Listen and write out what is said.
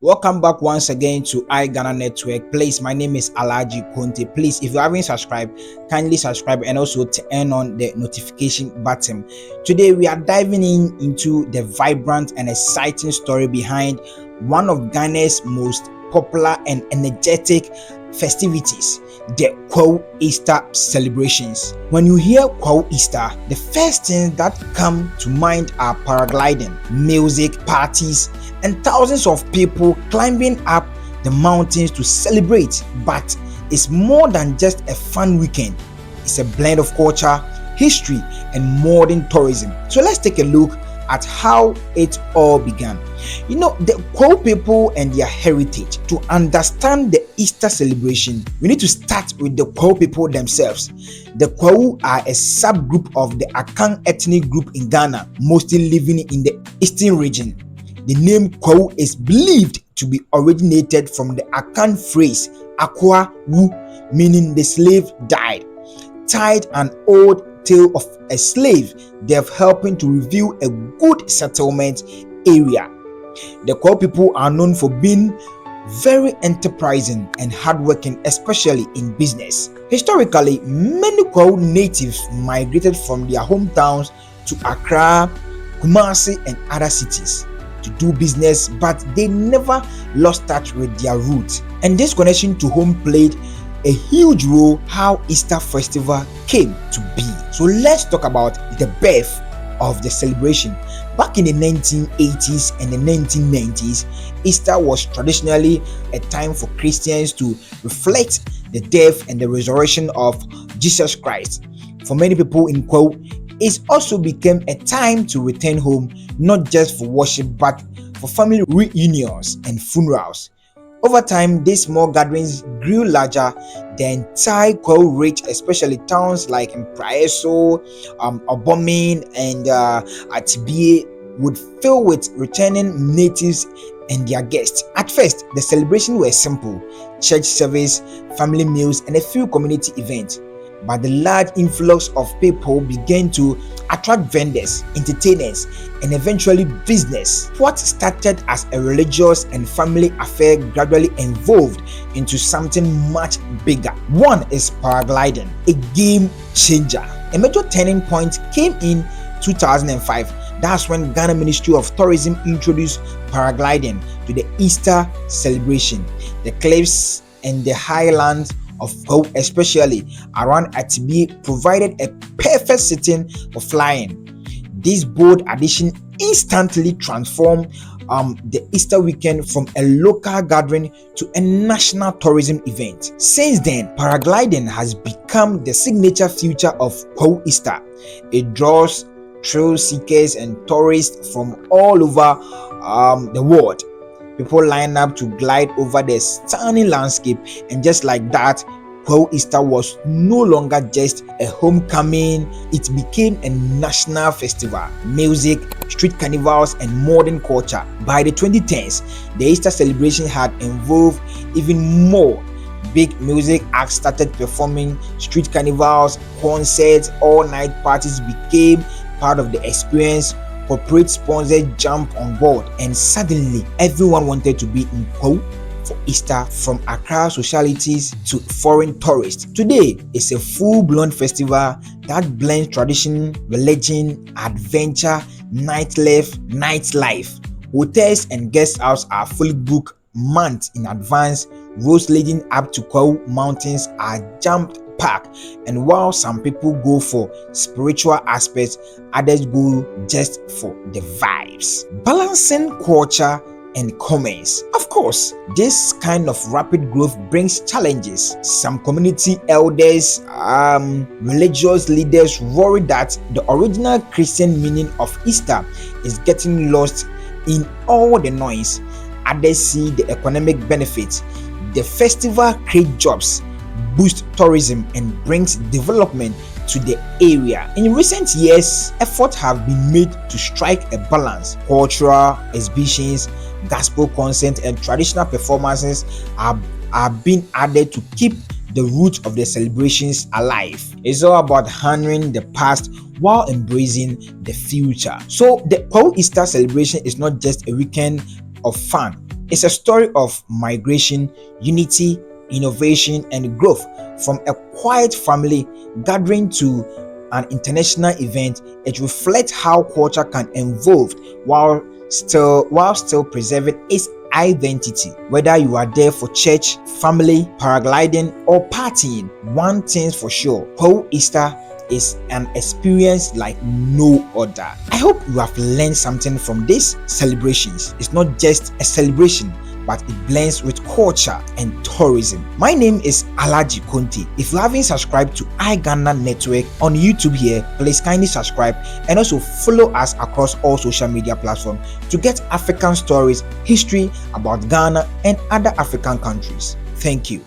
Welcome back once again to iGhana Network. Please, my name is Alaji Conte. Please, if you haven't subscribed, kindly subscribe and also turn on the notification button. Today, we are diving into the vibrant and exciting story behind one of Ghana's most popular and energetic festivities, the Kwahu Easter Celebrations. When you hear Kwahu Easter, the first things that come to mind are paragliding, music, parties, and thousands of people climbing up the mountains to celebrate. But it's more than just a fun weekend. It's a blend of culture, history, and modern tourism. So let's take a look at how it all began. The Kwahu people and their heritage. To understand the Easter celebration, we need to start with the Kwahu people themselves. The Kwahu are a subgroup of the Akan ethnic group in Ghana, mostly living in the eastern region. The name Kwahu is believed to be originated from the Akan phrase Akwa Wu, meaning the slave died, tied an old tale of a slave death, helping to reveal a good settlement area. The Kwahu people are known for being very enterprising and hardworking, especially in business. Historically, many Kwahu natives migrated from their hometowns to Accra, Kumasi, and other cities to do business, but they never lost touch with their roots. And this connection to home played a huge role how Easter festival came to be. So let's talk about the birth of the celebration. Back in the 1980s and the 1990s, Easter was traditionally a time for Christians to reflect the death and the resurrection of Jesus Christ. For many people in Kwahu, it also became a time to return home, not just for worship but for family reunions and funerals. Over time, these small gatherings grew larger. The entire Kwahu region, especially towns like Praeso, Obomin, and Atibie, would fill with returning natives and their guests. At first, the celebrations were simple: church service, family meals, and a few community events. But the large influx of people began to attract vendors, entertainers, and eventually business. What started as a religious and family affair gradually evolved into something much bigger. One is paragliding, a game changer. A major turning point came in 2005. That's when Ghana Ministry of Tourism introduced paragliding to the Easter celebration. The cliffs and the highlands of Kwahu, especially around Atibie, provided a perfect setting for flying. This bold addition instantly transformed the Easter weekend from a local gathering to a national tourism event. Since then, paragliding has become the signature feature of Kwahu Easter. It draws thrill seekers and tourists from all over the world. People line up to glide over the stunning landscape, and just like that, Kwahu Easter was no longer just a homecoming, it became a national festival. Music, street carnivals, and modern culture. By the 2010s, the Easter celebration had evolved even more. Big music acts started performing, street carnivals, concerts, all-night parties became part of the experience. Corporate sponsors jumped on board, and suddenly everyone wanted to be in Kwahu for Easter, from Accra socialities to foreign tourists. Today, it's a full-blown festival that blends tradition, religion, adventure, nightlife. Hotels and guest houses are fully booked months in advance. Roads leading up to Kwahu mountains are jammed packed, and while some people go for spiritual aspects, others go just for the vibes. Balancing culture and commerce. Of course, this kind of rapid growth brings challenges. Some community elders, religious leaders worry that the original Christian meaning of Easter is getting lost in all the noise. Others see the economic benefits. The festival creates jobs, boosts tourism, and brings development to the area. In recent years, efforts have been made to strike a balance. Cultural exhibitions, gospel concerts, and traditional performances are being added to keep the roots of the celebrations alive. It's all about honoring the past while embracing the future. So the Kwahu Easter celebration is not just a weekend of fun. It's a story of migration, unity, innovation, and growth. From a quiet family gathering to an international event, it reflects how culture can evolve while still preserving its identity. Whether you are there for church, family, paragliding, or partying, one thing's for sure: Kwahu Easter is an experience like no other. I hope you have learned something from these celebrations. It's not just a celebration, but it blends with culture and tourism. My name is Alaji Conte. If you haven't subscribed to iGhana Network on YouTube here, please kindly subscribe and also follow us across all social media platforms to get African stories, history about Ghana and other African countries. Thank you.